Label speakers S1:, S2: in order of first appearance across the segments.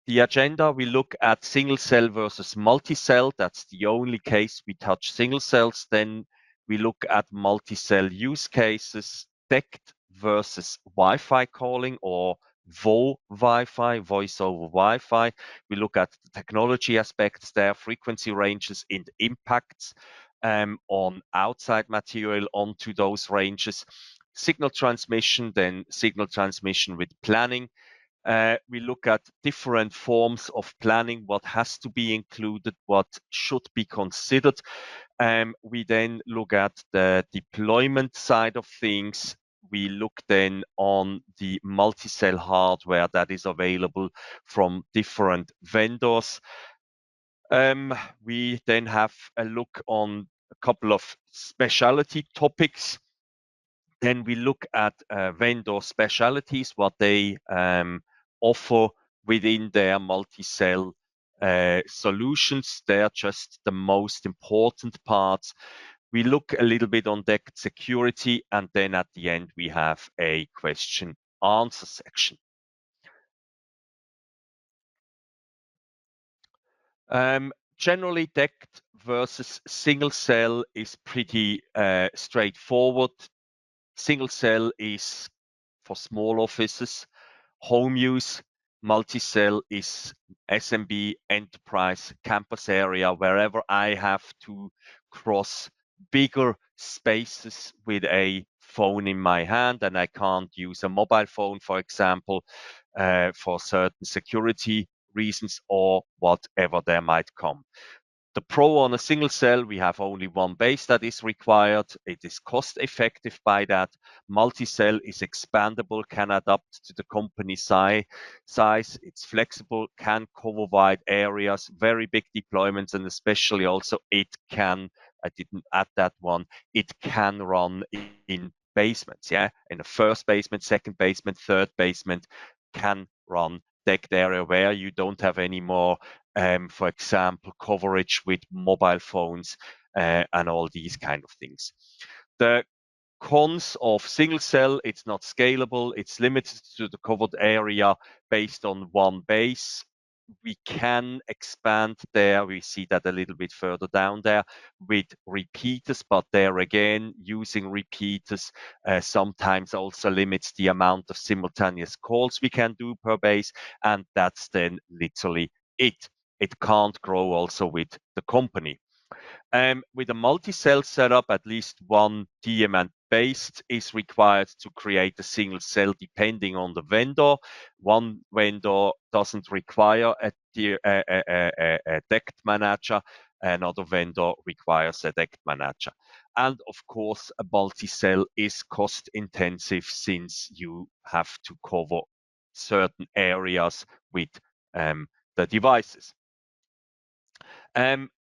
S1: the agenda, we look at single cell versus multi-cell. That's the only case we touch single cells. Then we look at multi-cell use cases, DECT versus Wi-Fi calling, or VO Wi-Fi, voice over Wi-Fi. We look at the technology aspects there, frequency ranges and impacts on outside material onto those ranges. Signal transmission, then signal transmission with planning. We look at different forms of planning, what has to be included, what should be considered. We then look at the deployment side of things. We look then on the multi-cell hardware that is available from different vendors. We then have a look on a couple of specialty topics. Then we look at vendor specialties, what they offer within their multi-cell solutions. They're just the most important parts. We look a little bit on DECT security, and then at the end we have a question answer section. Generally, DECT versus single cell is pretty straightforward. Single cell is for small offices, home use. Multi-cell is SMB, enterprise, campus area, wherever I have to cross bigger spaces with a phone in my hand, and I can't use a mobile phone, for example, for certain security reasons or whatever there might come. The pro on a single cell, we have only one base that is required. It is cost effective by that. Multi-cell is expandable, can adapt to the company size. It's flexible, can cover wide areas, very big deployments, and especially also it can, I didn't add that one, it can run in basements, yeah? In the first basement, second basement, third basement, can run DECT area where you don't have any more for example, coverage with mobile phones and all these kind of things. The cons of single cell, it's not scalable, it's limited to the covered area based on one base. We can expand there, we see that a little bit further down there with repeaters, but there again, using repeaters sometimes also limits the amount of simultaneous calls we can do per base, and that's then literally it. It can't grow also with the company. With a multi-cell setup, at least one DMN based is required to create a single cell depending on the vendor. One vendor doesn't require a DECT manager, another vendor requires a DECT manager. And of course, a multi-cell is cost intensive since you have to cover certain areas with the devices.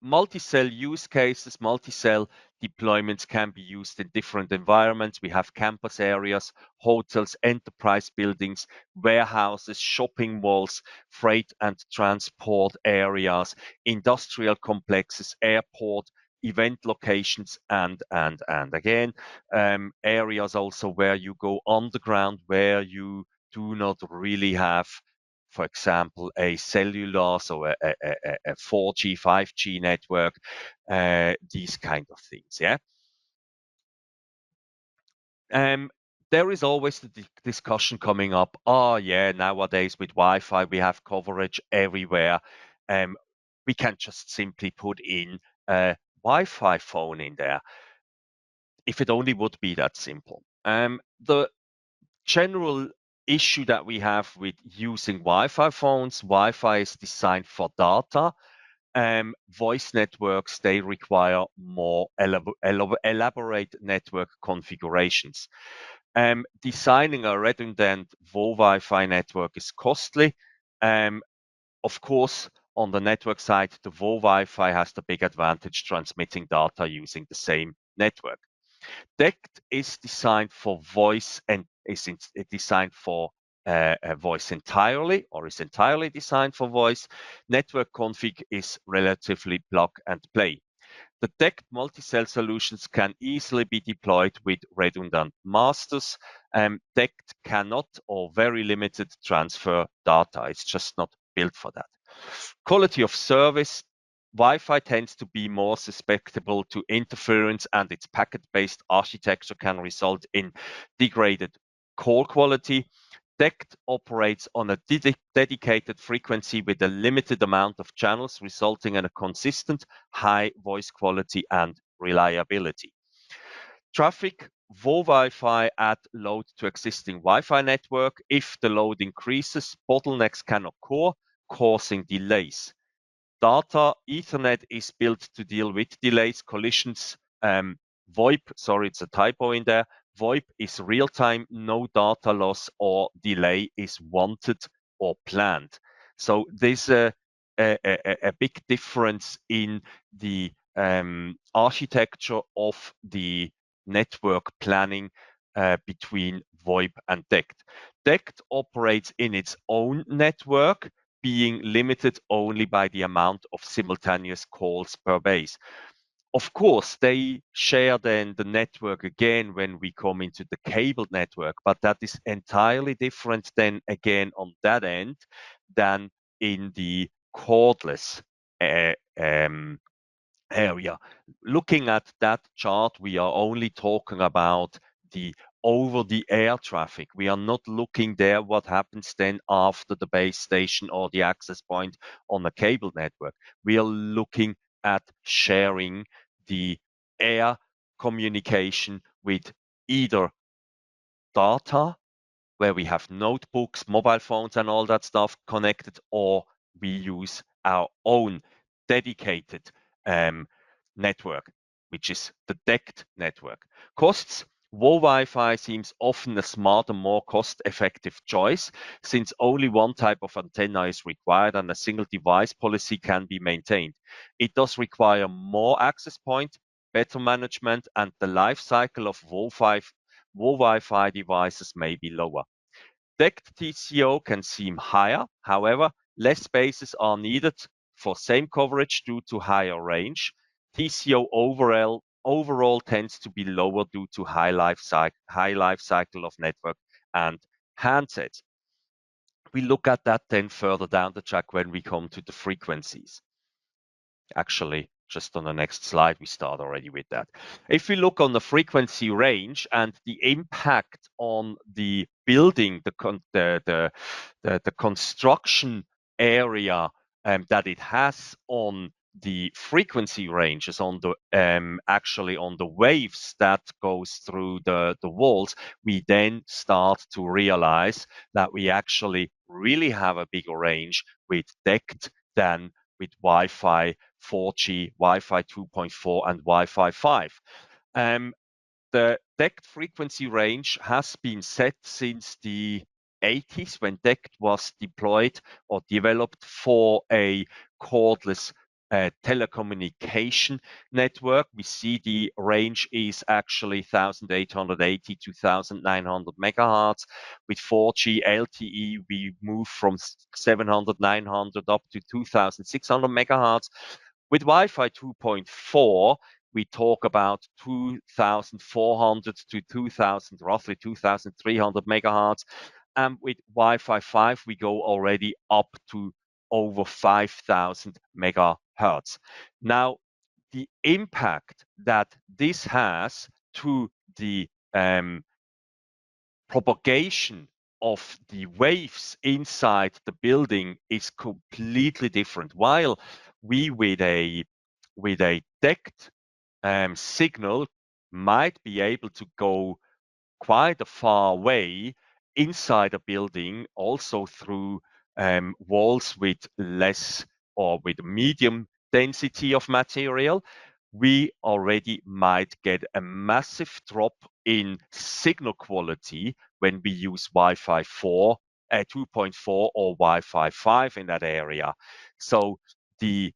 S1: Multi-cell use cases, multi-cell deployments can be used in different environments. We have campus areas, hotels, enterprise buildings, warehouses, shopping malls, freight and transport areas, industrial complexes, airport, event locations, and again, areas also where you go underground, where you do not really have, for example, a cellular, so a 4G, 5G network, these kind of things, yeah. There is always the discussion coming up, oh yeah, nowadays with Wi-Fi, we have coverage everywhere. We can just simply put in a Wi-Fi phone in there. If it only would be that simple. The general issue that we have with using Wi-Fi phones, Wi-Fi is designed for data. Voice networks, they require more elaborate network configurations. Designing a redundant VO Wi-Fi network is costly. Of course, on the network side, the VO Wi-Fi has the big advantage transmitting data using the same network. DECT is designed for voice and is designed for voice entirely, or is entirely designed for voice. Network config is relatively plug and play. The DECT multi-cell solutions can easily be deployed with redundant masters. DECT cannot or very limited transfer data. It's just not built for that. Quality of service. Wi-Fi tends to be more susceptible to interference, and its packet-based architecture can result in degraded call quality. DECT operates on a dedicated frequency with a limited amount of channels, resulting in a consistent high voice quality and reliability. Traffic. VoLTE Wi-Fi add load to existing Wi-Fi network. If the load increases, bottlenecks can occur, causing delays. Data Ethernet is built to deal with delays, collisions. VoIP, sorry, it's a typo in there. VoIP is real-time, no data loss or delay is wanted or planned. So there's a big difference in the architecture of the network planning between VoIP and DECT. DECT operates in its own network, being limited only by the amount of simultaneous calls per base. Of course, they share then the network again when we come into the cable network, but that is entirely different then again on that end than in the cordless area. Looking at that chart, we are only talking about the over-the-air traffic. We are not looking there what happens then after the base station or the access point on a cable network. We are looking at sharing the air communication with either data, where we have notebooks, mobile phones, and all that stuff connected, or we use our own dedicated network, which is the DECT network. Costs. VoLTE Wi-Fi seems often a smarter, more cost-effective choice, since only one type of antenna is required and a single device policy can be maintained. It does require more access points, better management, and the life cycle of VoLTE Wi-Fi devices may be lower. DECT TCO can seem higher. However, less bases are needed for same coverage due to higher range. TCO overall tends to be lower due to high life cycle of network and handsets. We look at that then further down the track when we come to the frequencies. Actually, just on the next slide, we start already with that. If we look on the frequency range and the impact on the building, the construction area that it has on the frequency ranges, on the actually on the waves that goes through the walls, we then start to realize that we actually really have a bigger range with DECT than with Wi-Fi 4G, Wi-Fi 2.4, and Wi-Fi 5. The DECT frequency range has been set since the 80s when DECT was deployed or developed for a cordless telecommunication network. We see the range is actually 1880 to 1900 megahertz. With 4G LTE, we move from 700, 900 up to 2600 megahertz. With Wi-Fi 2.4, we talk about 2,400 to roughly 2,300 megahertz. And with Wi-Fi 5, we go already up to over 5,000 megahertz. Now, the impact that this has to the propagation of the waves inside the building is completely different. While we with a DECT signal might be able to go quite a far way inside a building, also through walls with less or with medium density of material, we already might get a massive drop in signal quality when we use Wi-Fi 4, 2.4 or Wi-Fi 5 in that area. So the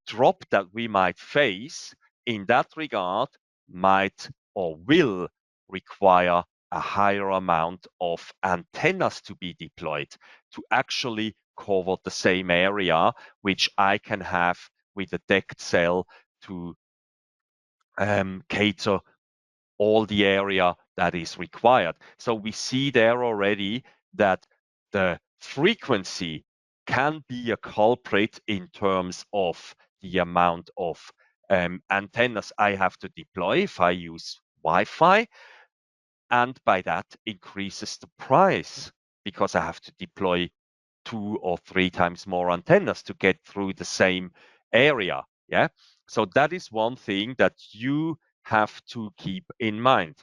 S1: drop that we might face in that regard might or will require a higher amount of antennas to be deployed to actually cover the same area, which I can have with a DECT cell to cater all the area that is required. So we see there already that the frequency can be a culprit in terms of the amount of antennas I have to deploy if I use Wi-Fi, and by that increases the price because I have to deploy 2 or 3 times more antennas to get through the same area. Yeah. So that is one thing that you have to keep in mind.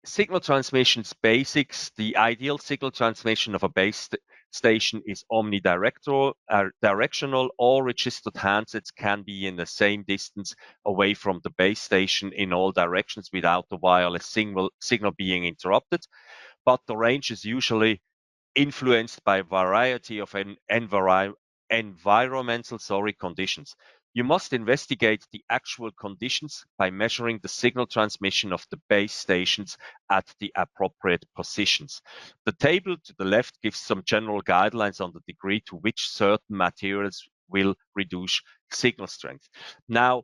S1: Signal transmission's basics. The ideal signal transmission of a base station is omnidirectional. Directional. All registered handsets can be in the same distance away from the base station in all directions without the wireless signal being interrupted. But the range is usually influenced by a variety of environmental conditions. You must investigate the actual conditions by measuring the signal transmission of the base stations at the appropriate positions. The table to the left gives some general guidelines on the degree to which certain materials will reduce signal strength. Now,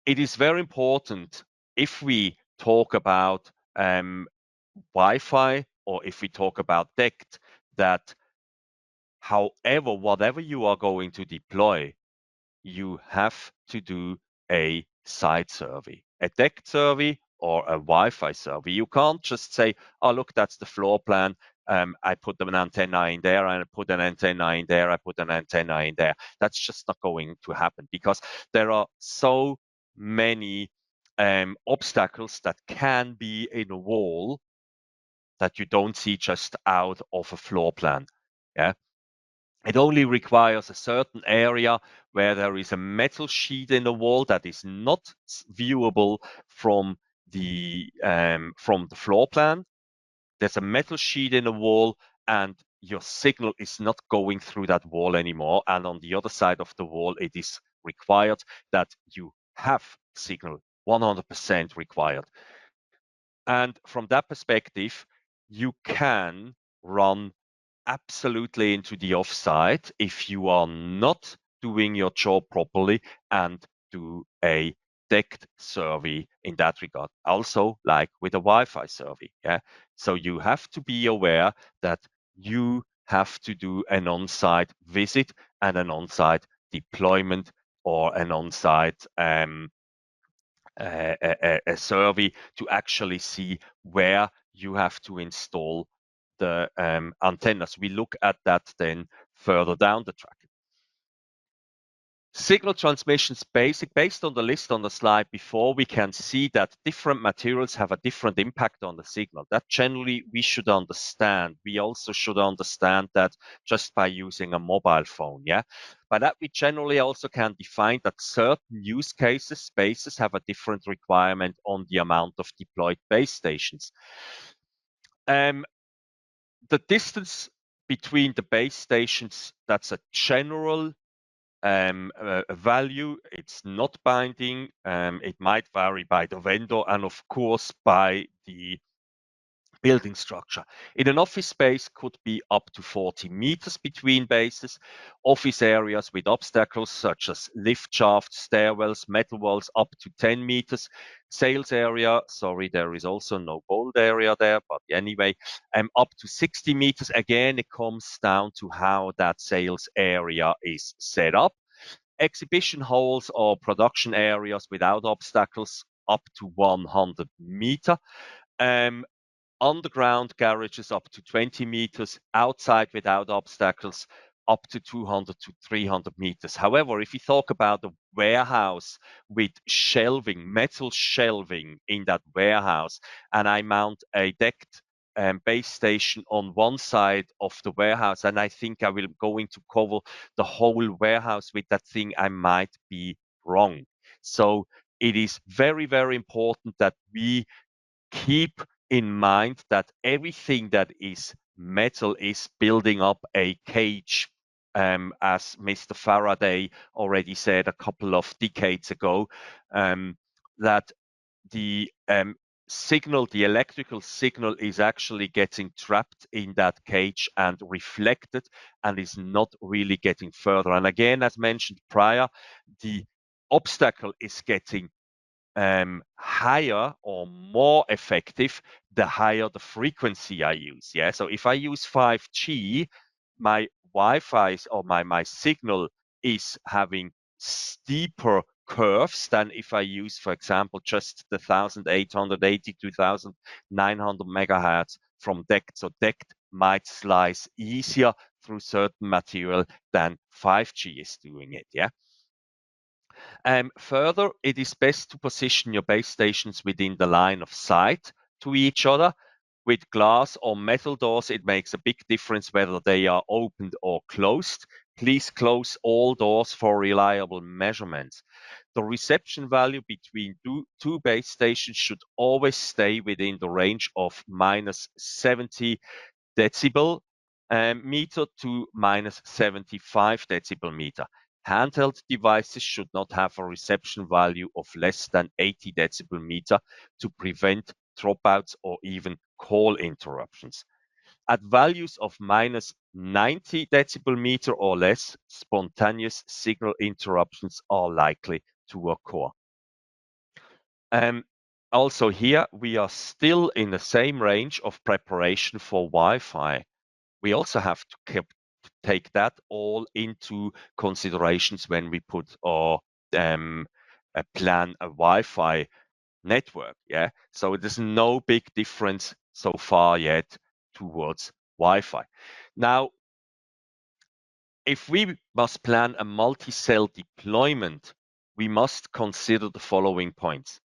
S1: it is very important if we talk about Wi-Fi or if we talk about DECT, that however, whatever you are going to deploy, you have to do a site survey, a DECT survey or a Wi-Fi survey. You can't just say, oh, look, that's the floor plan. I put an antenna in there, and I put an antenna in there, I put an antenna in there. That's just not going to happen because there are so many obstacles that can be in a wall that you don't see just out of a floor plan. Yeah. It only requires a certain area where there is a metal sheet in the wall that is not viewable from the floor plan. There's a metal sheet in the wall, and your signal is not going through that wall anymore. And on the other side of the wall, it is required that you have signal, 100% required. And from that perspective, you can run absolutely into the offside if you are not doing your job properly and do a DECT survey in that regard. Also, like with a Wi-Fi survey. Yeah. So you have to be aware that you have to do an on-site visit and an on-site deployment or an on-site a survey to actually see where you have to install the antennas. We look at that then further down the track. Signal transmission's basic. Based on the list on the slide before, we can see that different materials have a different impact on the signal. That generally we should understand. We also should understand that just by using a mobile phone. Yeah. By that, we generally also can define that certain use cases, spaces have a different requirement on the amount of deployed base stations. The distance between the base stations, that's a general value. It's not binding. It might vary by the vendor and of course by the building structure. In an office space could be up to 40 meters between bases. Office areas with obstacles such as lift shafts, stairwells, metal walls up to 10 meters. Sales area, sorry, there is also no bold area there, but anyway, up to 60 meters. Again, it comes down to how that sales area is set up. Exhibition halls or production areas without obstacles up to 100 meter. Underground garages up to 20 meters, outside without obstacles up to 200 to 300 meters. However, if you talk about a warehouse with shelving, metal shelving in that warehouse, and I mount a DECT base station on one side of the warehouse, and I think I will going to cover the whole warehouse with that thing, I might be wrong. So it is very, very important that we keep in mind that everything that is metal is building up a cage, as Mr. Faraday already said a couple of decades ago, that the signal, the electrical signal is actually getting trapped in that cage and reflected and is not really getting further. And again, as mentioned prior, the obstacle is getting higher or more effective, the higher the frequency I use. Yeah. So if I use 5G, my Wi-Fi or my signal is having steeper curves than if I use, for example, just the 1880 to 1900 megahertz from DECT. So DECT might slice easier through certain material than 5G is doing it. Yeah. Further, it is best to position your base stations within the line of sight to each other. With glass or metal doors, it makes a big difference whether they are opened or closed. Please close all doors for reliable measurements. The reception value between two base stations should always stay within the range of -70 decibel meter to -75 decibel meter. Handheld devices should not have a reception value of less than 80 decibel meter to prevent dropouts or even call interruptions. At values of -90 decibel meter or less, spontaneous signal interruptions are likely to occur. Also here, we are still in the same range of preparation for Wi-Fi. We also have to take that all into considerations when we put our plan a Wi-Fi network. Yeah, so there's no big difference so far yet towards Wi-Fi. Now, if we must plan a multi-cell deployment, we must consider the following points.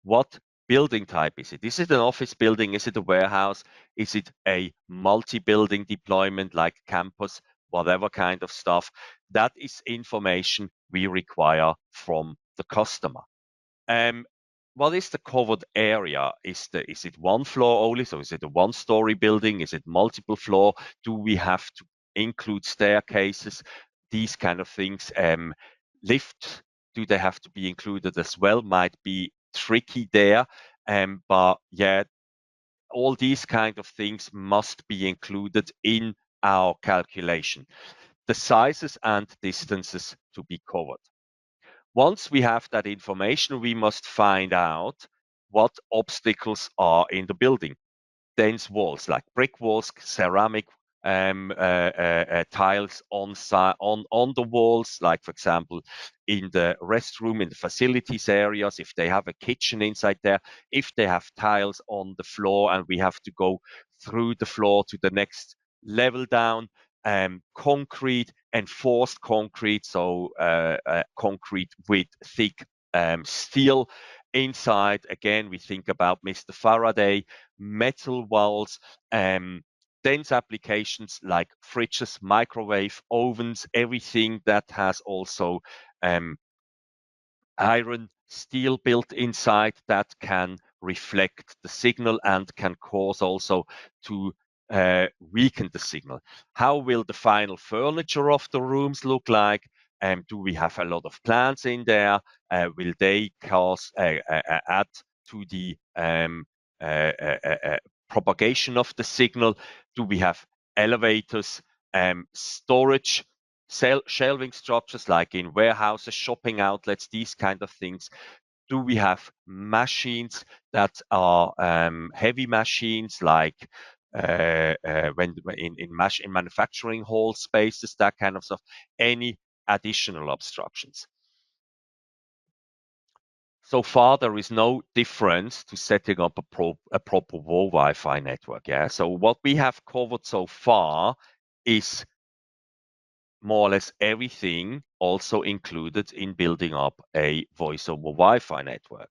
S1: What building type is it? Is it an office building? Is it a warehouse? Is it a multi-building deployment like campus? Whatever kind of stuff. That is information we require from the customer. What is the covered area? Is it one floor only? So is it a one-story building? Is it multiple floor? Do we have to include staircases? These kind of things. Lift, do they have to be included as well? Might be tricky there. But yeah, all these kind of things must be included in our calculation. The sizes and distances to be covered. Once we have that information, we must find out what obstacles are in the building. Dense walls, like brick walls, ceramic tiles on the walls, like for example in the restroom, in the facilities areas, if they have a kitchen inside there, if they have tiles on the floor and we have to go through the floor to the next level down, concrete, enforced concrete, so concrete with thick steel inside. Again, we think about Mr. Faraday, metal walls, dense applications like fridges, microwave ovens, everything that has also iron steel built inside that can reflect the signal and can cause also to weaken the signal. How will the final furniture of the rooms look like? Do we have a lot of plants in there? Will they cause add to the propagation of the signal? Do we have elevators, storage, shelving structures like in warehouses, shopping outlets, these kind of things? Do we have machines that are heavy machines like when in manufacturing hall spaces, that kind of stuff? Any additional obstructions? So far, there is no difference to setting up a proper Wi-Fi network. Yeah. So what we have covered so far is more or less everything also included in building up a voice over Wi-Fi network.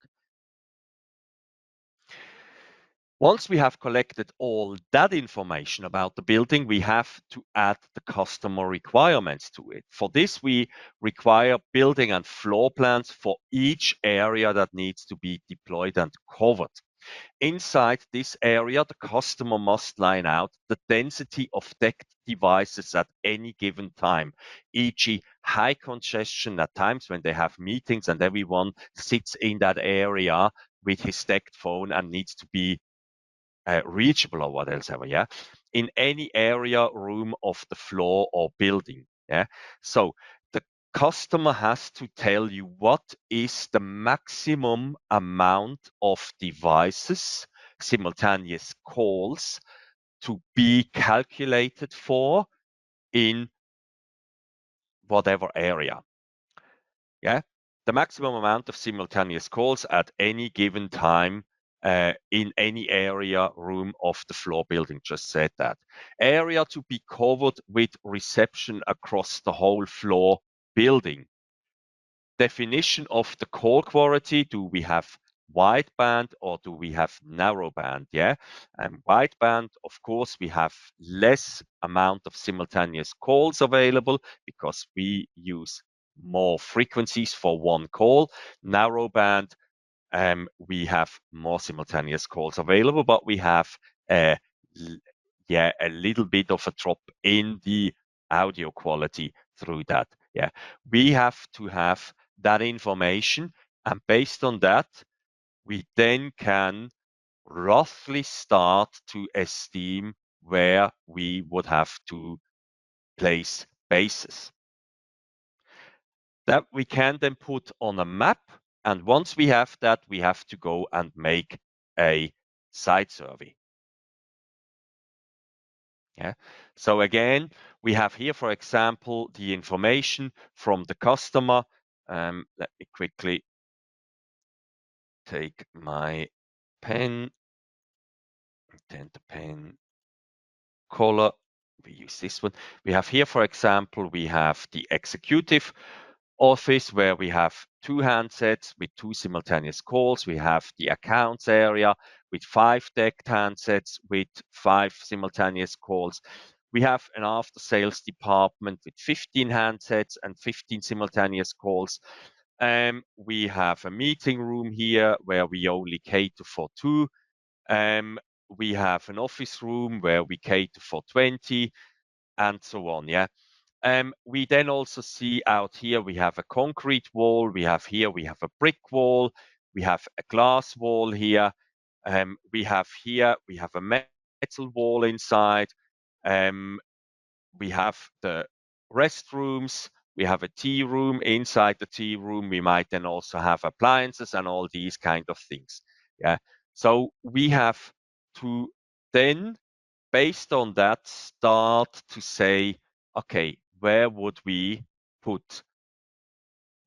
S1: Once we have collected all that information about the building, we have to add the customer requirements to it. For this, we require building and floor plans for each area that needs to be deployed and covered. Inside this area, the customer must line out the density of DECT devices at any given time, e.g. high congestion at times when they have meetings and everyone sits in that area with his DECT phone and needs to be reachable or what else ever, yeah, in any area, room of the floor or building, yeah. So the customer has to tell you what is the maximum amount of devices, simultaneous calls, to be calculated for in whatever area. Yeah, the maximum amount of simultaneous calls at any given time in any area, room of the floor building. Just said that. Area to be covered with reception across the whole floor building. Definition of the call quality. Do we have wideband or do we have narrowband? Yeah, and wideband, of course, we have less amount of simultaneous calls available because we use more frequencies for one call. Narrowband, we have more simultaneous calls available, but we have a little bit of a drop in the audio quality through that. Yeah, we have to have that information, and based on that, we then can roughly start to estimate where we would have to place bases. That we can then put on a map, and once we have that, we have to go and make a site survey. Yeah. So again, we have here, for example, the information from the customer. Let me quickly take my pen, then the pen color. We use this one. We have here, for example, we have the executive office where we have 2 handsets with 2 simultaneous calls. We have the accounts area with 5 DECT handsets with 5 simultaneous calls. We have an after sales department with 15 handsets and 15 simultaneous calls. We have a meeting room here where we only cater for 2. We have an office room where we cater for 20, and so on. Yeah. We then also see out here, we have a concrete wall. We have a brick wall. We have a glass wall here. We have a metal wall inside. We have the restrooms. We have a tea room. Inside the tea room, we might then also have appliances and all these kind of things. Yeah. So we have to then, based on that, start to say, okay, where would we put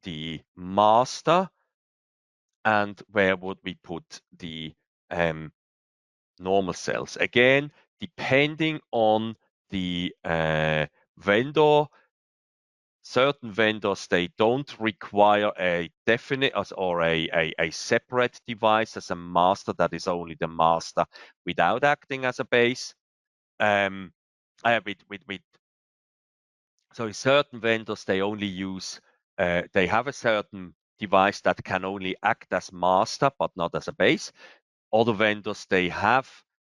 S1: the master and where would we put the normal cells? Again, depending on the vendor, certain vendors, they don't require a definite or a separate device as a master that is only the master without acting as a base. So certain vendors, they only use, they have a certain device that can only act as master, but not as a base. Other vendors, they have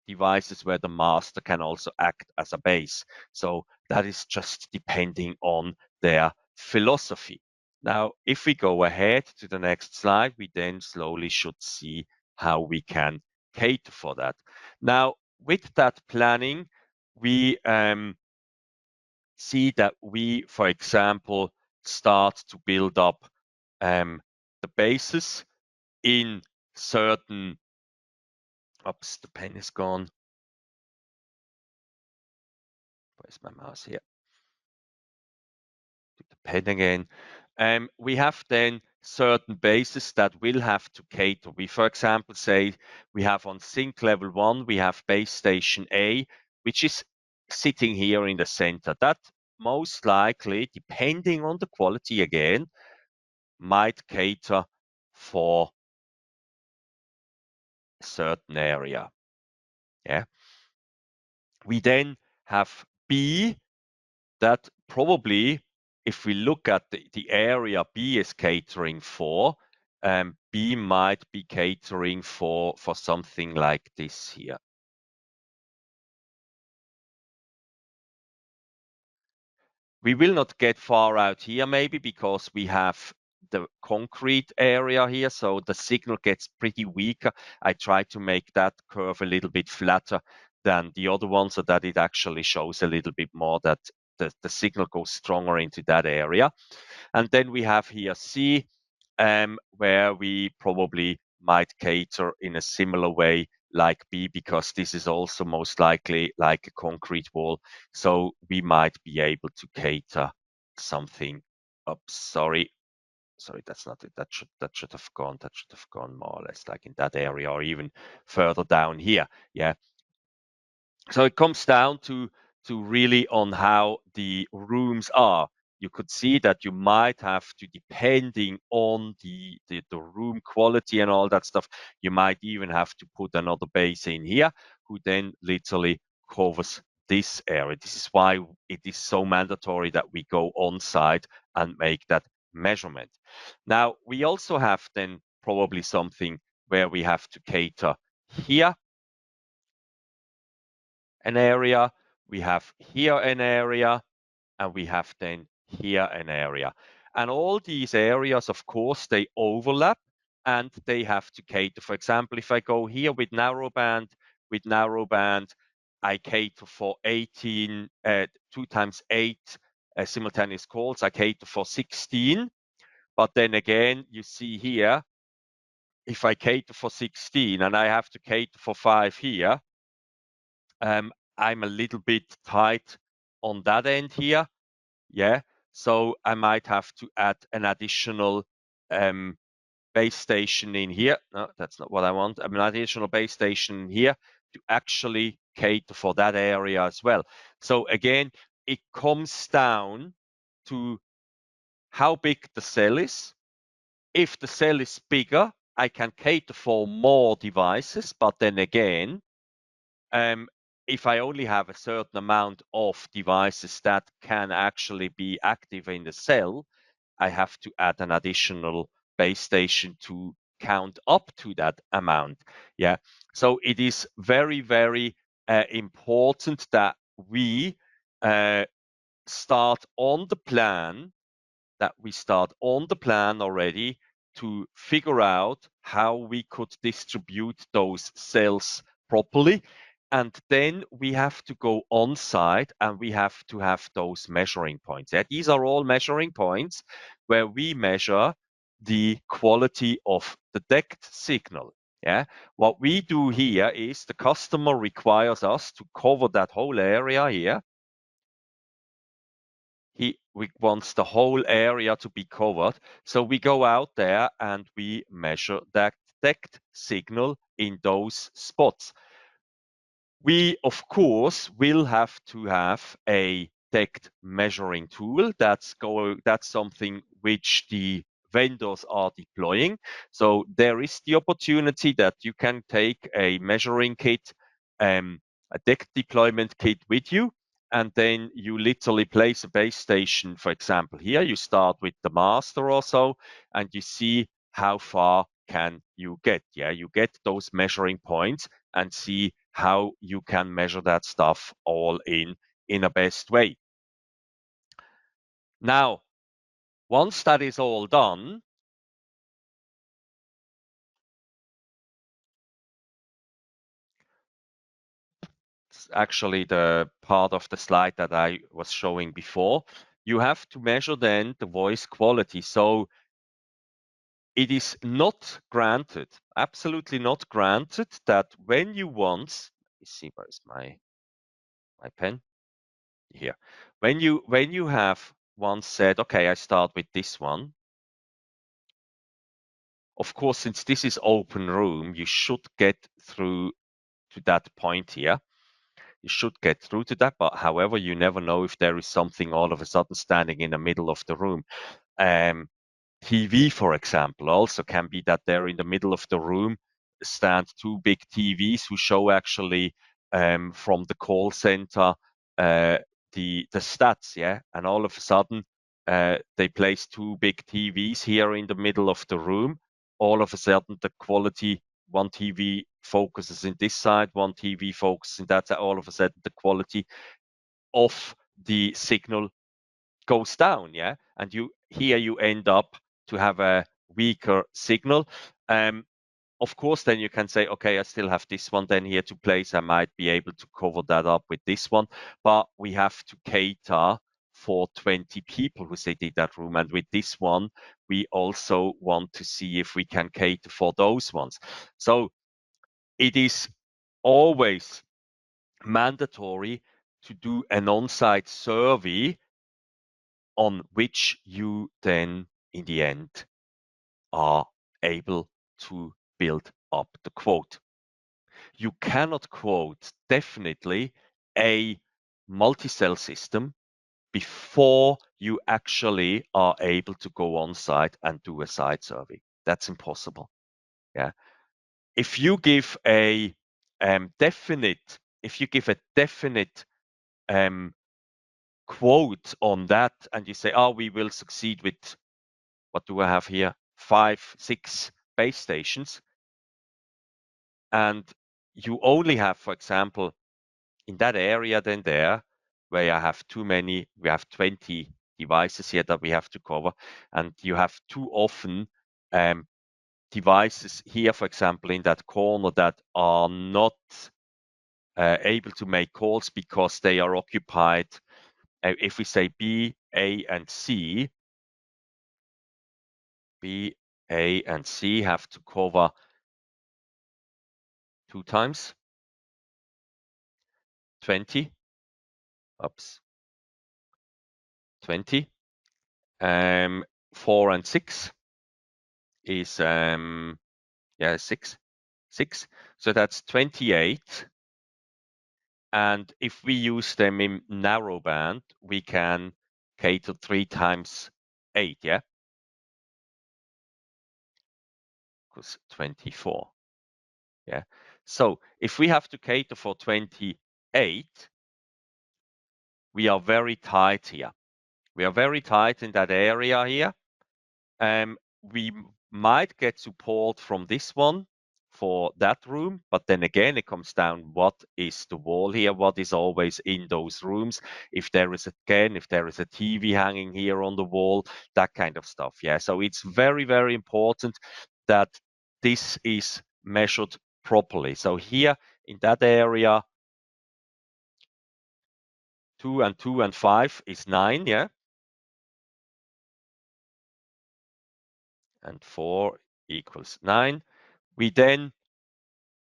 S1: devices where the master can also act as a base. So that is just depending on their philosophy. Now, if we go ahead to the next slide, we then slowly should see how we can cater for that. Now, with that planning, we see that we, for example, start to build up the bases in certain, oops, the pen is gone. Where's my mouse here? The pen again. We have then certain bases that will have to cater. We, for example, say we have on sync level 1, we have base station A, which is sitting here in the center. That most likely, depending on the quality again, might cater for a certain area. Yeah. We then have B, that probably, if we look at the area B is catering for, B might be catering for something like this here. We will not get far out here maybe because we have the concrete area here, so the signal gets pretty weak. I try to make that curve a little bit flatter than the other one so that it actually shows a little bit more that the signal goes stronger into that area. And then we have here C, where we probably might cater in a similar way like B, because this is also most likely like a concrete wall. So we might be able to cater something up. Sorry, that's not it. That should have gone more or less like in that area or even further down here. Yeah. So it comes down to really on how the rooms are. You could see that you might have to, depending on the room quality and all that stuff, you might even have to put another base in here who then literally covers this area. This is why it is so mandatory that we go on site and make that measurement. Now, we also have then probably something where we have to cater here an area, we have here an area, and we have then here an area. And all these areas, of course, they overlap and they have to cater. For example, if I go here with narrowband, I cater for 18, 2 times 8 simultaneous calls. I cater for 16. But then again, you see here, if I cater for 16 and I have to cater for 5 here, I'm a little bit tight on that end here. Yeah. So I might have to add an additional base station in here. No, that's not what I want. An additional base station here to actually cater for that area as well. So again, it comes down to how big the cell is. If the cell is bigger, I can cater for more devices, but then again, if I only have a certain amount of devices that can actually be active in the cell, I have to add an additional base station to count up to that amount. Yeah. So it is very, very important that we start on the plan already to figure out how we could distribute those cells properly. And then we have to go on site and we have to have those measuring points. Yeah, these are all measuring points where we measure the quality of the DECT signal. Yeah, what we do here is the customer requires us to cover that whole area here. He wants the whole area to be covered. So we go out there and we measure that DECT signal in those spots. We, of course, will have to have a DECT measuring tool. That's something which the vendors are deploying. So there is the opportunity that you can take a measuring kit, a DECT deployment kit with you, and then you literally place a base station. For example, here you start with the master or so, and you see how far can you get. Yeah, you get those measuring points and see how you can measure that stuff all in a best way. Now, once that is all done, it's actually the part of the slide that I was showing before, you have to measure then the voice quality. So it is not granted, absolutely not granted, that when you once, let me see, where is my pen? Here. When you have once said, okay, I start with this one, of course, since this is open room, you should get through to that point here. You should get through to that, but however, you never know if there is something all of a sudden standing in the middle of the room. TV, for example, also can be that there in the middle of the room stand two big TVs who show actually from the call center the stats, yeah, and all of a sudden they place two big TVs here in the middle of the room. All of a sudden, the quality, one TV focuses in this side, one TV focuses in that side. All of a sudden, the quality of the signal goes down, yeah, and you end up to have a weaker signal. Of course, then you can say, okay, I still have this one then here to place. I might be able to cover that up with this one, but we have to cater for 20 people who sit in that room. And with this one, we also want to see if we can cater for those ones. So it is always mandatory to do an on-site survey on which you then, in the end, are able to build up the quote. You cannot quote definitely a multi-cell system before you actually are able to go on site and do a site survey. That's impossible. Yeah. If you give a definite quote on that, and you say, "Oh, we will succeed with what do I have here? 5, 6 base stations," and you only have, for example, in that area then there, where I have too many, we have 20 devices here that we have to cover, and you have too often devices here, for example, in that corner that are not able to make calls because they are occupied. If we say B, A, and C, B, A, and C have to cover 2 times 20. Oops, 20. 4 and 6 is 6. So that's 28. And if we use them in narrowband, we can cater 3 times 8, yeah? Because 24. Yeah. So if we have to cater for 28, we are very tight here. We are very tight in that area here. We might get support from this one for that room, but then again, it comes down what is the wall here, what is always in those rooms. If there is a TV hanging here on the wall, that kind of stuff. Yeah. So it's very, very important that this is measured properly. So here in that area, 2 and 2 and 5 is 9, yeah? And 4 equals 9. We then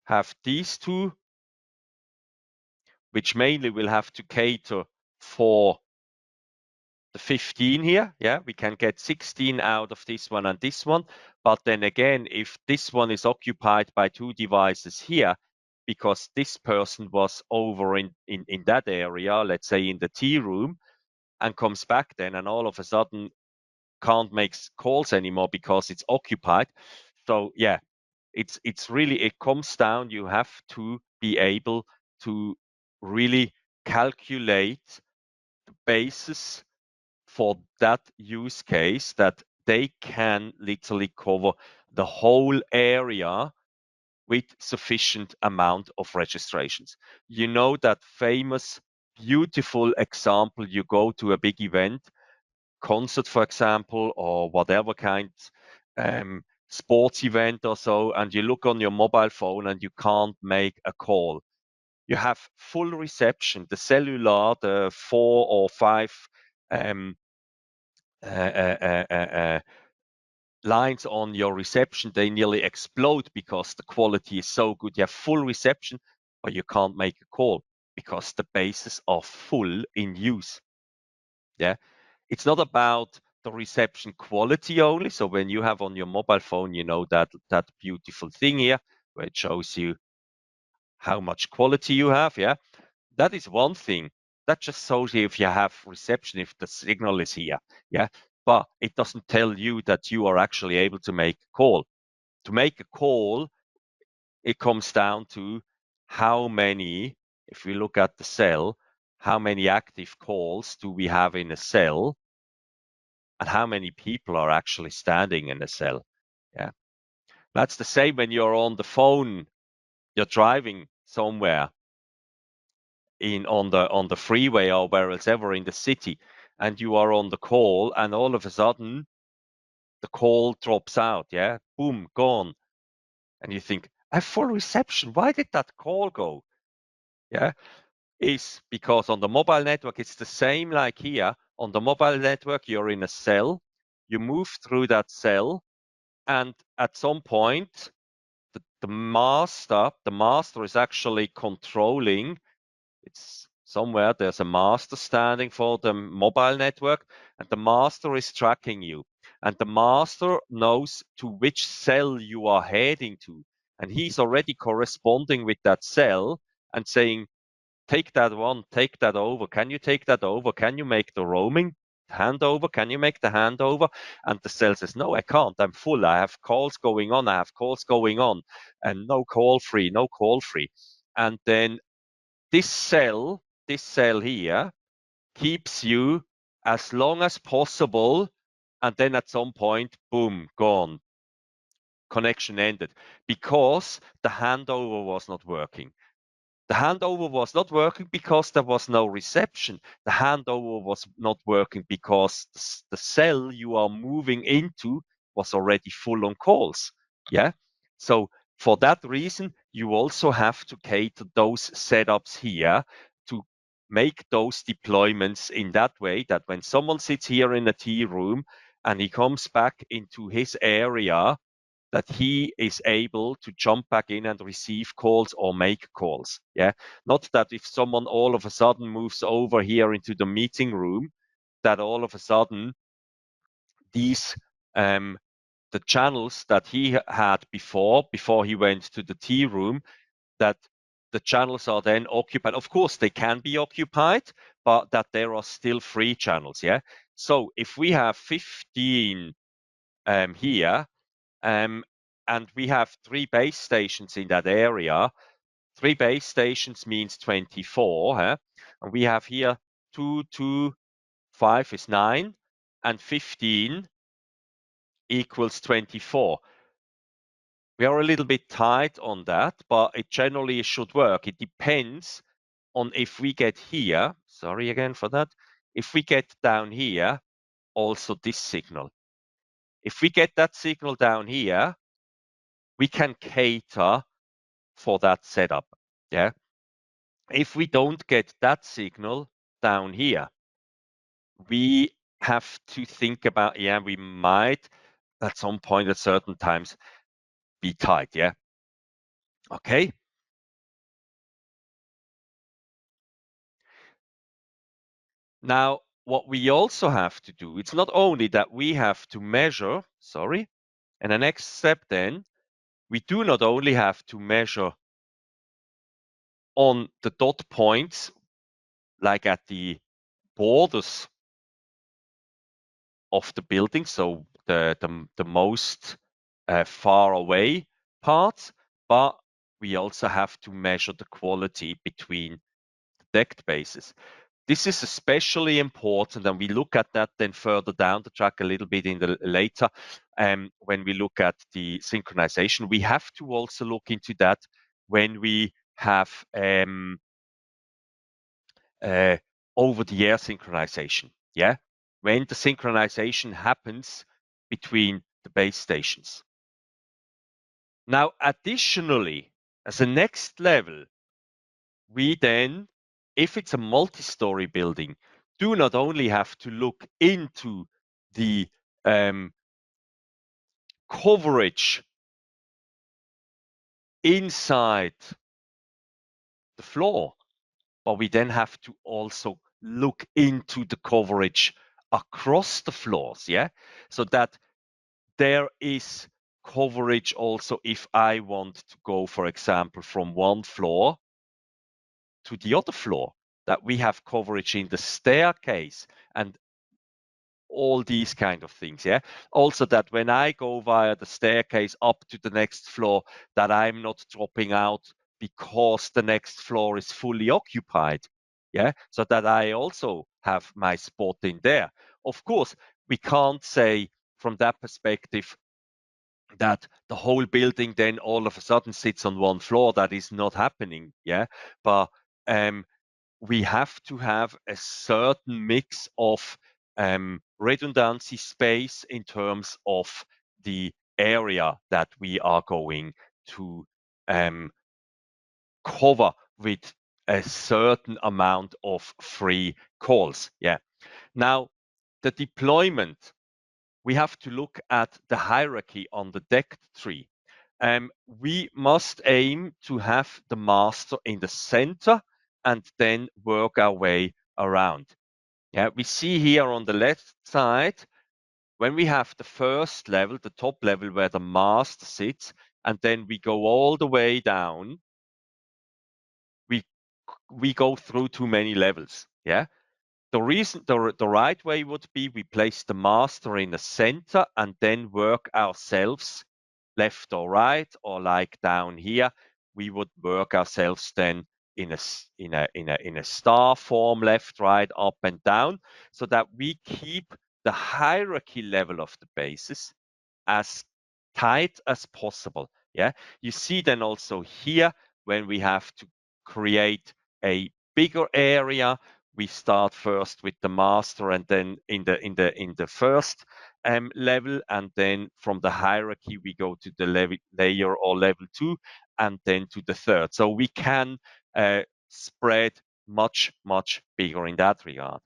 S1: have these two, which mainly will have to cater for the 15 here. Yeah, we can get 16 out of this one and this one. But then again, if this one is occupied by 2 devices here, because this person was over in that area, let's say in the tea room, and comes back then and all of a sudden can't make calls anymore because it's occupied. So yeah, it's really, it comes down, you have to be able to really calculate the basis for that use case, that they can literally cover the whole area with sufficient amount of registrations. You know that famous, beautiful example, you go to a big event, concert, for example, or whatever kind sports event or so, and you look on your mobile phone and you can't make a call. You have full reception. The cellular, the 4 or 5 lines on your reception, they nearly explode because the quality is so good. You have full reception, but you can't make a call because the bases are full in use. Yeah. It's not about the reception quality only. So when you have on your mobile phone, you know that beautiful thing here where it shows you how much quality you have. Yeah. That is one thing. That just shows you if you have reception, if the signal is here. Yeah. But it doesn't tell you that you are actually able to make a call. To make a call, it comes down to how many, if we look at the cell, how many active calls do we have in a cell, and how many people are actually standing in a cell. Yeah. That's the same when you're on the phone, you're driving somewhere on the freeway or wherever in the city, and you are on the call, and all of a sudden the call drops out. Yeah. Boom, gone. And you think, I have full reception. Why did that call go? Yeah. Is because on the mobile network, it's the same like here. On the mobile network, you're in a cell. You move through that cell, and at some point, the master is actually controlling. It's somewhere there's a master standing for the mobile network, and the master is tracking you. And the master knows to which cell you are heading to. And he's already corresponding with that cell and saying, take that one, take that over. Can you take that over? Can you make the roaming handover? Can you make the handover? And the cell says, no, I can't. I'm full. I have calls going on. I have calls going on. And no call free, no call free. And then this cell here keeps you as long as possible. And then at some point, boom, gone. Connection ended because the handover was not working. The handover was not working because there was no reception. The handover was not working because the cell you are moving into was already full on calls. Yeah. So for that reason, you also have to cater those setups here to make those deployments in that way that when someone sits here in a tea room and he comes back into his area, that he is able to jump back in and receive calls or make calls. Yeah, not that if someone all of a sudden moves over here into the meeting room, that all of a sudden these the channels that he had before he went to the tea room, that the channels are then occupied. Of course, they can be occupied, but that there are still free channels. Yeah. So if we have 15 here, and we have 3 base stations in that area. 3 base stations means 24, huh? And we have here 2, 2, 5 is 9, and 15 equals 24. We are a little bit tight on that, but it generally should work. It depends on if we get here, sorry again for that, if we get down here, also this signal. If we get that signal down here, we can cater for that setup. Yeah. If we don't get that signal down here, we have to think about, yeah, we might at some point at certain times be tight. Yeah. Okay. Now, what we also have to do, it's not only that we have to measure, sorry, and the next step then, we do not only have to measure on the dot points, like at the borders of the building, so the most far away parts, but we also have to measure the quality between the DECT bases. This is especially important, and we look at that then further down the track a little bit in the later, when we look at the synchronization. We have to also look into that when we have over-the-air synchronization. Yeah, when the synchronization happens between the base stations. Now, additionally, as a next level, we then, if it's a multi-story building, do not only have to look into the coverage inside the floor, but we then have to also look into the coverage across the floors, yeah? So that there is coverage also if I want to go, for example, from one floor to the other floor, that we have coverage in the staircase and all these kind of things. Yeah. Also that when I go via the staircase up to the next floor, that I'm not dropping out because the next floor is fully occupied. Yeah. So that I also have my spot in there. Of course, we can't say from that perspective that the whole building then all of a sudden sits on one floor. That is not happening. Yeah. But we have to have a certain mix of redundancy space in terms of the area that we are going to cover with a certain amount of free calls. Yeah. Now, the deployment, we have to look at the hierarchy on the DECT tree. We must aim to have the master in the center and then work our way around. Yeah, we see here on the left side, when we have the first level, the top level where the master sits, and then we go all the way down, we go through too many levels. Yeah. The right way would be we place the master in the center and then work ourselves left or right, or like down here, we would work ourselves then in a star form, left, right, up and down, so that we keep the hierarchy level of the bases as tight as possible. Yeah, you see then also here when we have to create a bigger area, we start first with the master and then in the first level, and then from the hierarchy we go to the layer or level 2 and then to the third. So we can spread much bigger in that regard.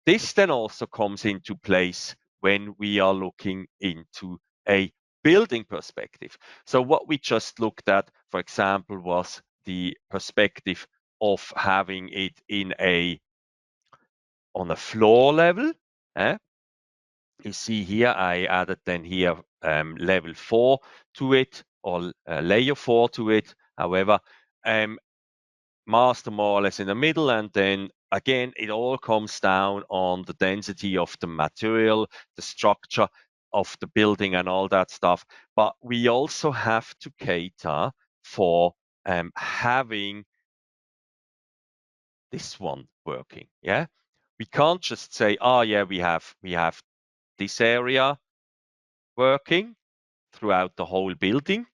S1: This then also comes into place when we are looking into a building perspective. So what we just looked at, for example, was the perspective of having it on a floor level. You see here, I added then here level 4 to it, or layer 4 to it. However, master more or less in the middle, and then again, it all comes down on the density of the material, the structure of the building and all that stuff. But we also have to cater for having this one working. Yeah, we can't just say, oh yeah, we have this area working throughout the whole building.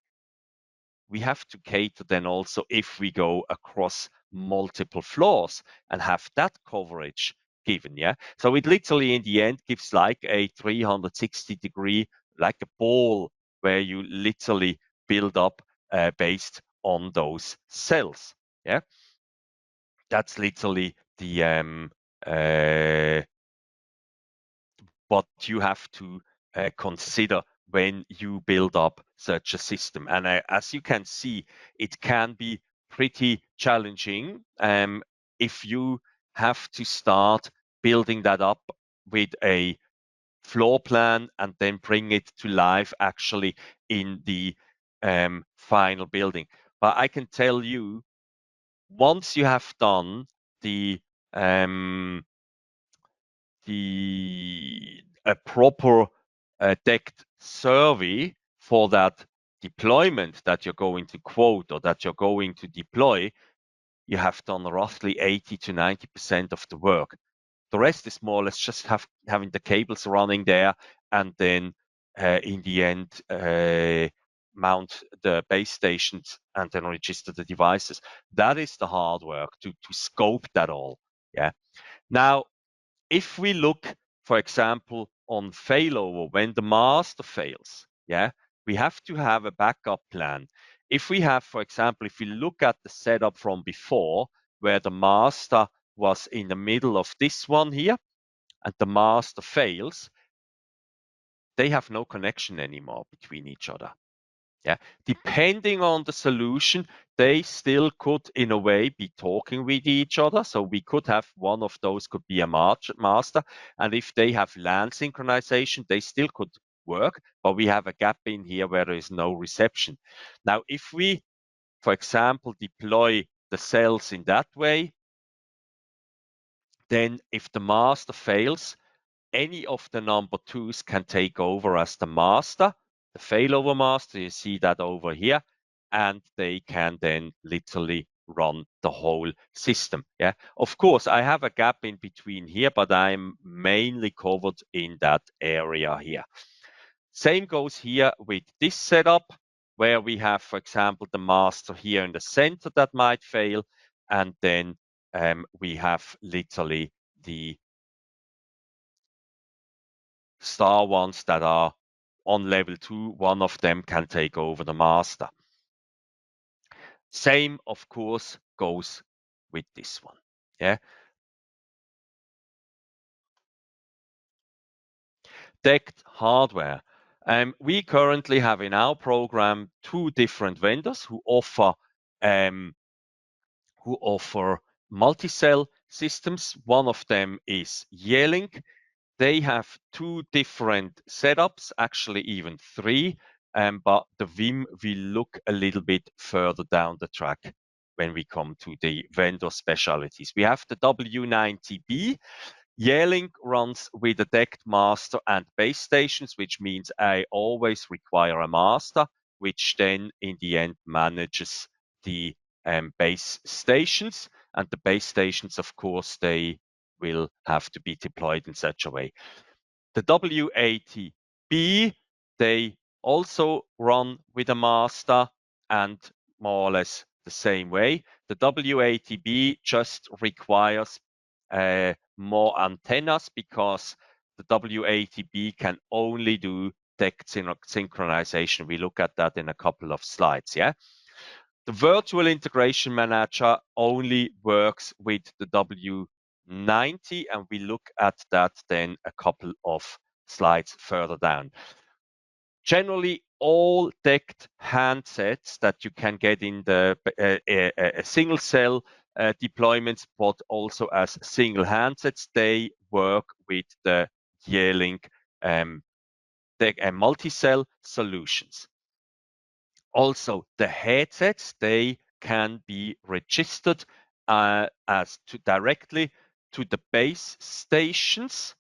S1: We have to cater then also if we go across multiple floors and have that coverage given. Yeah. So it literally in the end gives like a 360-degree, like a ball where you literally build up based on those cells. Yeah. That's literally the what you have to consider when you build up such a system. And as you can see, it can be pretty challenging if you have to start building that up with a floor plan and then bring it to life actually in the final building. But I can tell you, once you have done the a proper DECT survey for that deployment that you're going to quote or that you're going to deploy, you have done roughly 80 to 90% of the work. The rest is more or less just having the cables running there, and then in the end mount the base stations and then register the devices. That is the hard work to scope that all. Yeah. Now, if we look, for example, on failover, when the master fails, yeah, we have to have a backup plan. If we have, for example, if we look at the setup from before, where the master was in the middle of this one here, and the master fails, they have no connection anymore between each other. Yeah, depending on the solution, they still could, in a way, be talking with each other. So we could have one of those could be a master, and if they have LAN synchronization, they still could work. But we have a gap in here where there is no reception. Now, if we, for example, deploy the cells in that way, then if the master fails, any of the number twos can take over as the master, the failover master. You see that over here, and they can then literally run the whole system. Yeah, of course, I have a gap in between here, but I'm mainly covered in that area here. Same goes here with this setup, where we have, for example, the master here in the center that might fail, and then we have literally the star ones that are on level 2, one of them can take over the master. Same, of course, goes with this one. Yeah. DECT hardware. We currently have in our program 2 different vendors who offer multi-cell systems. One of them is Yealink. They have 2 different setups, actually even 3, but the VIM will look a little bit further down the track when we come to the vendor specialties. We have the W90B. Yealink runs with a DECT master and base stations, which means I always require a master, which then in the end manages the base stations. And the base stations, of course, they will have to be deployed in such a way. The W80B, they also run with a master and more or less the same way. The W80B just requires more antennas because the W80B can only do DECT synchronization. We look at that in a couple of slides, yeah? The virtual integration manager only works with the W90, and we look at that then a couple of slides further down. Generally, all DECT handsets that you can get in the single cell deployments, but also as single handsets, they work with the Yealink multi-cell solutions. Also, the headsets, they can be registered directly to the base stations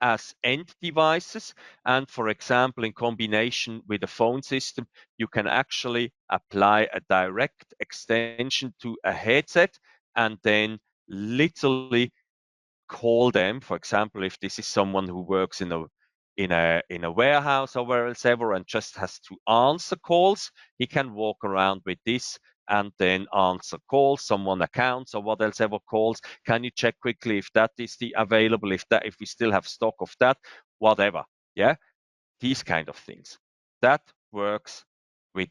S1: as end devices. And for example, in combination with a phone system, you can actually apply a direct extension to a headset and then literally call them. For example, if this is someone who works in a warehouse or wherever and just has to answer calls, he can walk around with this and then answer calls. Someone accounts or what else ever calls. Can you check quickly if that is available? If we still have stock of that, whatever. Yeah, these kind of things. That works with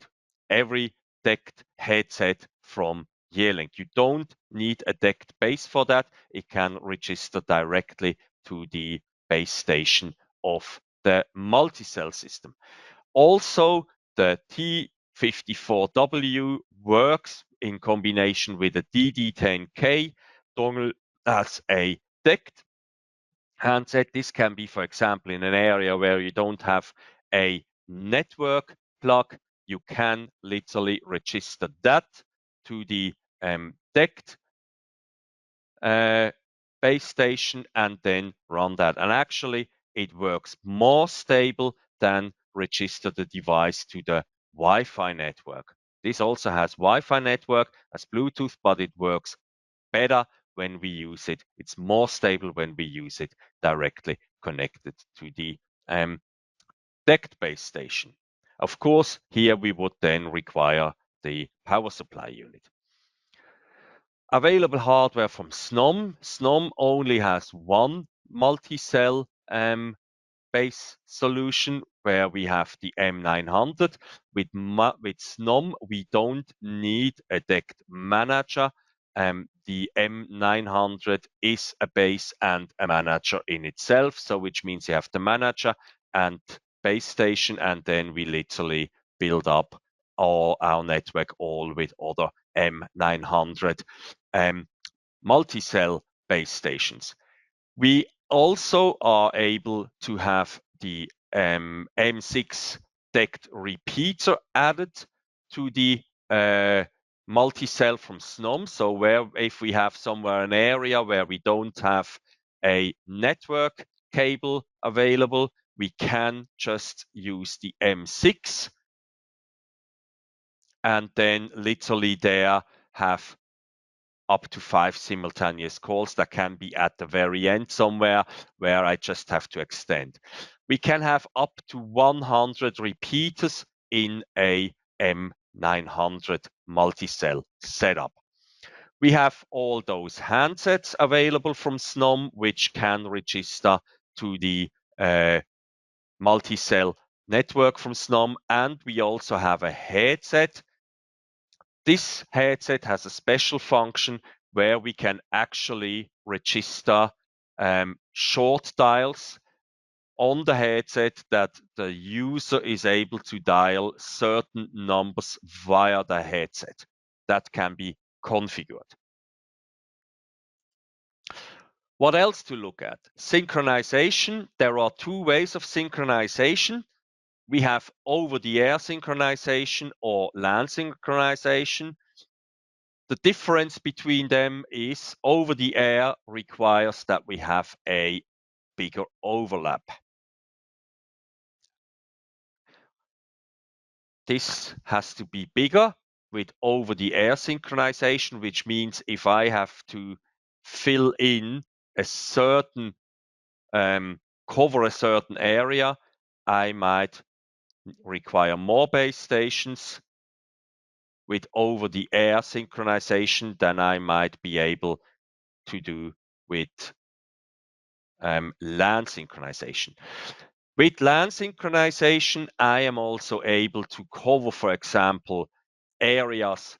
S1: every DECT headset from Yealink. You don't need a DECT base for that. It can register directly to the base station of the multi-cell system. Also, the T54W works in combination with a DD10K dongle as a DECT handset. This can be, for example, in an area where you don't have a network plug. You can literally register that to the DECT base station and then run that. And actually, it works more stable than register the device to the Wi-Fi network. This also has Wi-Fi network as Bluetooth, but it works better when we use it. It's more stable when we use it directly connected to the DECT base station. Of course, here we would then require the power supply unit. Available hardware from SNOM. SNOM only has one multi-cell base solution where we have the M900. With SNOM, we don't need a DECT manager. The M900 is a base and a manager in itself, so which means you have the manager and base station, and then we literally build up our network all with other M900 multi-cell base stations. We also are able to have the M6 DECT repeater added to the multi-cell from SNOM. So if we have somewhere an area where we don't have a network cable available, we can just use the M6 and then literally there have up to 5 simultaneous calls that can be at the very end somewhere where I just have to extend. We can have up to 100 repeaters in a M900 multi-cell setup. We have all those handsets available from SNOM, which can register to the multi-cell network from SNOM, and we also have a headset. This headset has a special function where we can actually register short dials on the headset that the user is able to dial certain numbers via the headset. That can be configured. What else to look at? Synchronization. There are two ways of synchronization. We have over-the-air synchronization or LAN synchronization. The difference between them is over-the-air requires that we have a bigger overlap. This has to be bigger with over-the-air synchronization, which means if I have to fill in a certain, cover a certain area, I might require more base stations with over-the-air synchronization than I might be able to do with LAN synchronization. With LAN synchronization, I am also able to cover, for example, areas,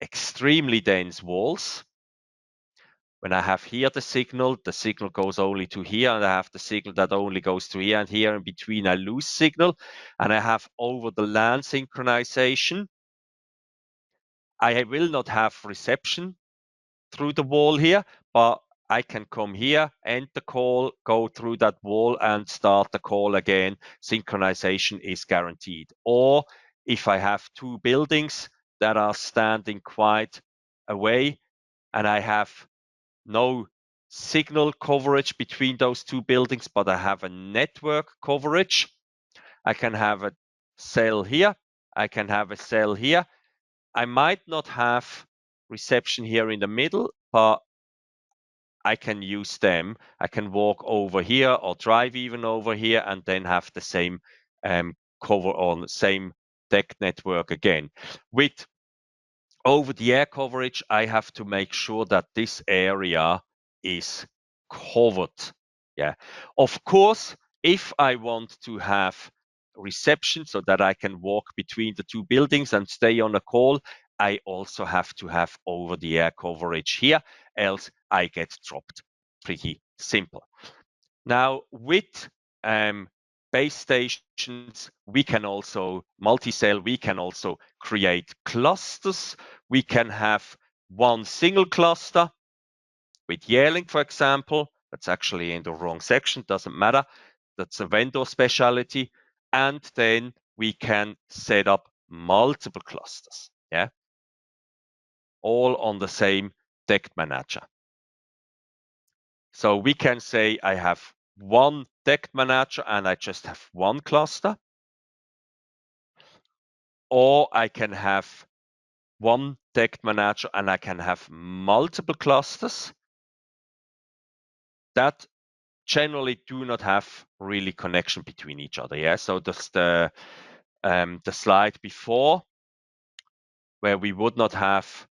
S1: extremely dense walls. When I have here the signal goes only to here, and I have the signal that only goes to here, and here in between I lose signal, and I have over the LAN synchronization, I will not have reception through the wall here, but I can come here, end the call, go through that wall and start the call again. Synchronization is guaranteed. Or if I have two buildings that are standing quite away and I have no signal coverage between those two buildings, but I have a network coverage, I can have a cell here, I can have a cell here. I might not have reception here in the middle, but I can use them. I can walk over here or drive even over here and then have the same cover on same DECT network again. With over-the-air coverage, I have to make sure that this area is covered. Yeah. Of course, if I want to have reception so that I can walk between the two buildings and stay on a call, I also have to have over-the-air coverage here, else I get dropped. Pretty simple. Now, with base stations, we can also multi-cell, we can also create clusters. We can have one single cluster with Yealink, for example. That's actually in the wrong section, doesn't matter. That's a vendor specialty. And then we can set up multiple clusters, yeah, all on the same DECT manager. So we can say I have one DECT manager and I just have one cluster. Or I can have one DECT manager and I can have multiple clusters that generally do not have really connection between each other. Yeah, so that's the slide before where we would not have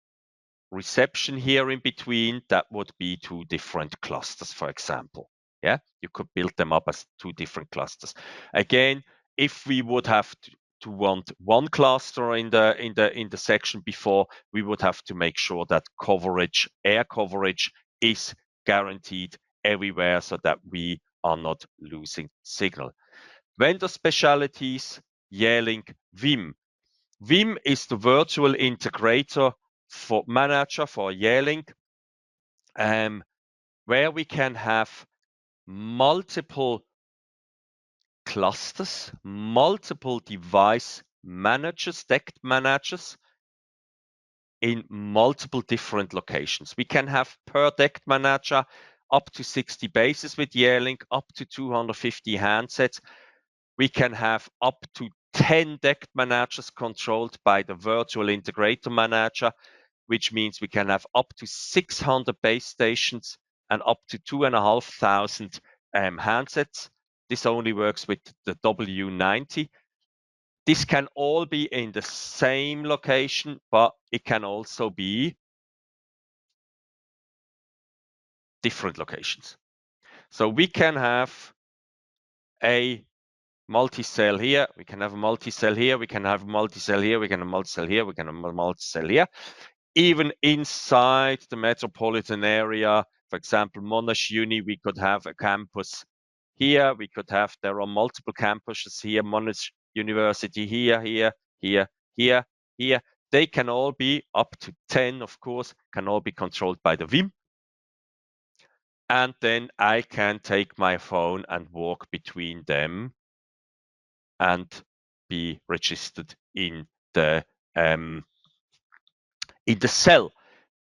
S1: reception here in between. That would be two different clusters, for example. Yeah, you could build them up as two different clusters. Again, if we would have to want one cluster in the section before, we would have to make sure that coverage, air coverage, is guaranteed everywhere so that we are not losing signal. Vendor specialties, Yealink, Vim. Vim is the virtual integrator for manager for Yealink, where we can have multiple clusters, multiple device managers, DECT managers in multiple different locations. We can have per DECT manager up to 60 bases with Yealink, up to 250 handsets. We can have up to 10 DECT managers controlled by the virtual integrator manager, which means we can have up to 600 base stations and up to 2,500 handsets. This only works with the W90. This can all be in the same location, but it can also be different locations. So we can have a multi-cell here, we can have a multi-cell here, we can have a multi-cell here, we can have a multi-cell here, we can have a multi-cell here. Even inside the metropolitan area, for example, Monash Uni, we could have a campus here. We could have, there are multiple campuses here, Monash University here, here. They can all be up to 10, of course, can all be controlled by the Vim. And then I can take my phone and walk between them and be registered in the cell.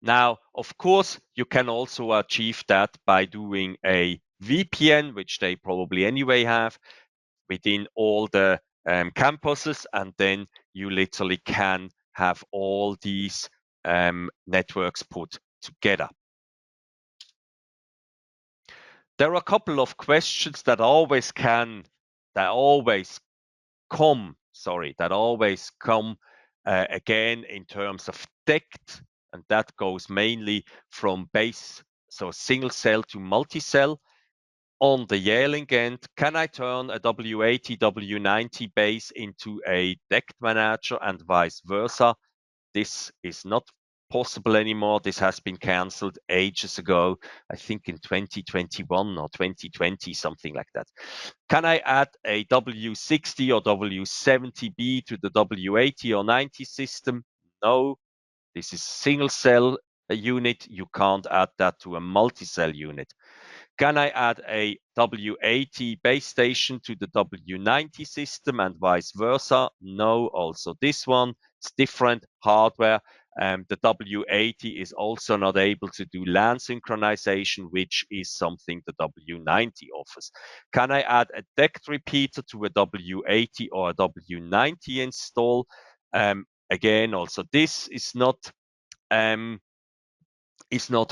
S1: Now, of course, you can also achieve that by doing a VPN, which they probably anyway have within all the campuses, and then you literally can have all these networks put together. There are a couple of questions that always come again in terms of DECT, and that goes mainly from base, so single cell to multi-cell. On the Yealink end, can I turn a W80, W90 base into a DECT manager and vice versa? This is not possible anymore. This has been cancelled ages ago, I think in 2021 or 2020, something like that. Can I add a W60 or W70B to the W80 or 90 system? No, this is single cell unit. You can't add that to a multi-cell unit. Can I add a W80 base station to the W90 system and vice versa? No, also this one, it's different hardware. The W80 is also not able to do LAN synchronization, which is something the W90 offers. Can I add a DECT repeater to a W80 or a W90 install? Again, also this is not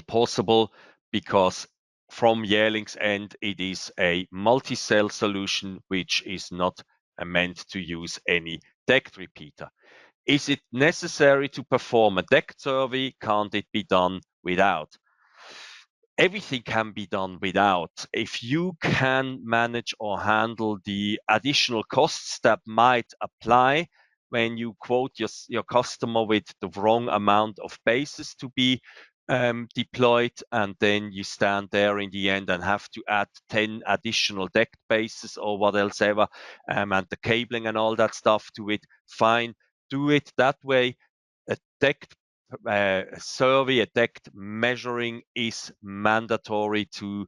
S1: possible because from Yealink's end, it is a multi-cell solution, which is not meant to use any DECT repeater. Is it necessary to perform a DECT survey? Can't it be done without? Everything can be done without. If you can manage or handle the additional costs that might apply when you quote your customer with the wrong amount of bases to be deployed, and then you stand there in the end and have to add 10 additional DECT bases or what else ever, and the cabling and all that stuff to it, fine, do it that way. A DECT survey, a DECT measuring is mandatory to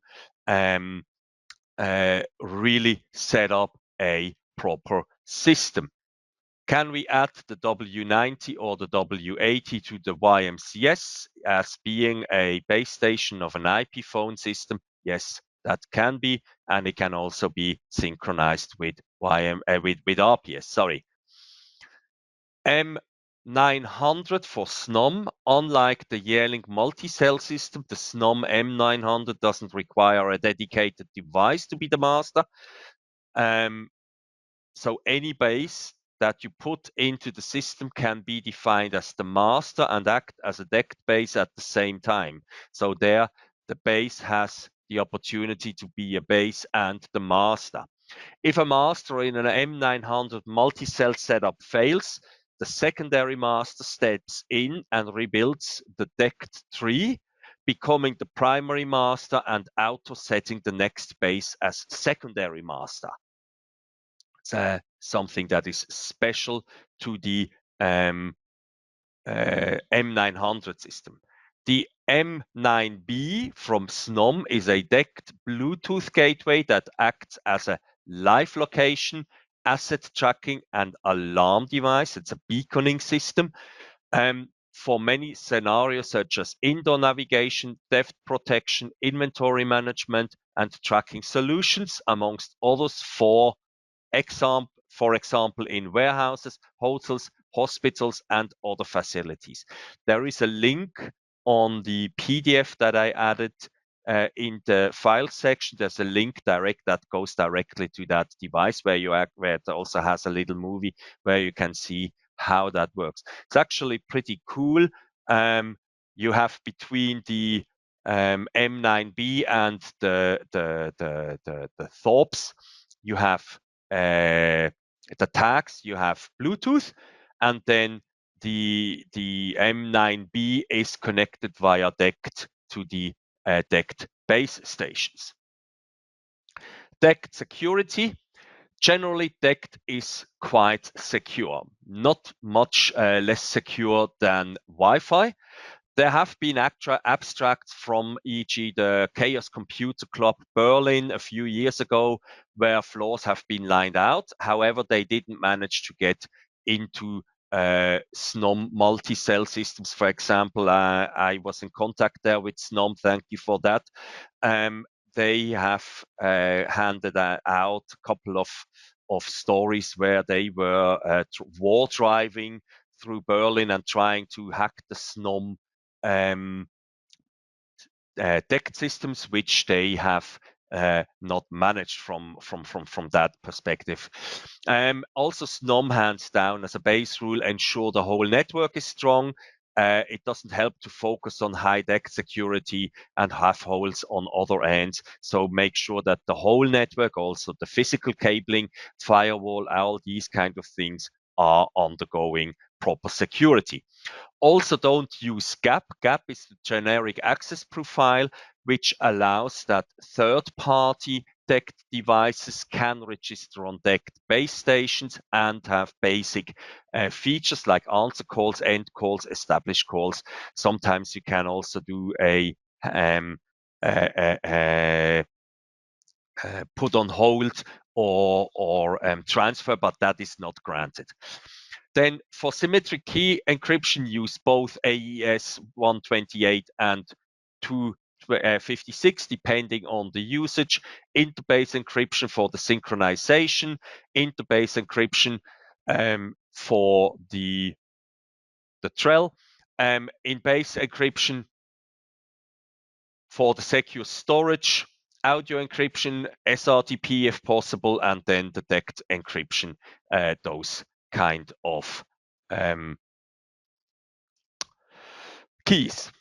S1: really set up a proper system. Can we add the W90 or the W80 to the YMCS as being a base station of an IP phone system? Yes, that can be, and it can also be synchronized with RPS. Sorry. M900 for SNOM. Unlike the Yealink multi-cell system, the SNOM M900 doesn't require a dedicated device to be the master. So any base that you put into the system can be defined as the master and act as a DECT base at the same time. So there, the base has the opportunity to be a base and the master. If a master in an M900 multi-cell setup fails, the secondary master steps in and rebuilds the DECT tree, becoming the primary master and auto-setting the next base as secondary master. It's something that is special to the M900 system. The M9B from SNOM is a DECT Bluetooth gateway that acts as a live location, asset tracking, and alarm device. It's a beaconing system for many scenarios such as indoor navigation, theft protection, inventory management, and tracking solutions, amongst others for example, in warehouses, hotels, hospitals, and other facilities. There is a link on the PDF that I added in the file section. There's a link that goes directly to that device where it also has a little movie where you can see how that works. It's actually pretty cool. You have between the M9B and the Thorps, you have the tags, you have Bluetooth, and then the M9B is connected via DECT to the DECT base stations. DECT security. Generally, DECT is quite secure, not much less secure than Wi-Fi. There have been abstracts from, e.g., the Chaos Computer Club Berlin a few years ago, where flaws have been lined out. However, they didn't manage to get into SNOM multi-cell systems, for example. I was in contact there with SNOM. Thank you for that. They have handed out a couple of stories where they were war driving through Berlin and trying to hack the SNOM DECT systems, which they have not managed from that perspective. Also, SNOM hands down as a base rule ensure the whole network is strong. It doesn't help to focus on high DECT security and have holes on other ends. So make sure that the whole network, also the physical cabling, firewall, all these kind of things are undergoing proper security. Also, don't use GAP. GAP is the generic access profile, which allows that third-party DECT devices can register on DECT base stations and have basic features like answer calls, end calls, establish calls. Sometimes you can also do a put on hold or transfer, but that is not granted. Then for symmetric key encryption, use both AES 128 and 256, depending on the usage. Interbase encryption for the synchronization, interbase encryption for the TREL, in base encryption for the secure storage, audio encryption, SRTP if possible, and then the DECT encryption, those kind of keys.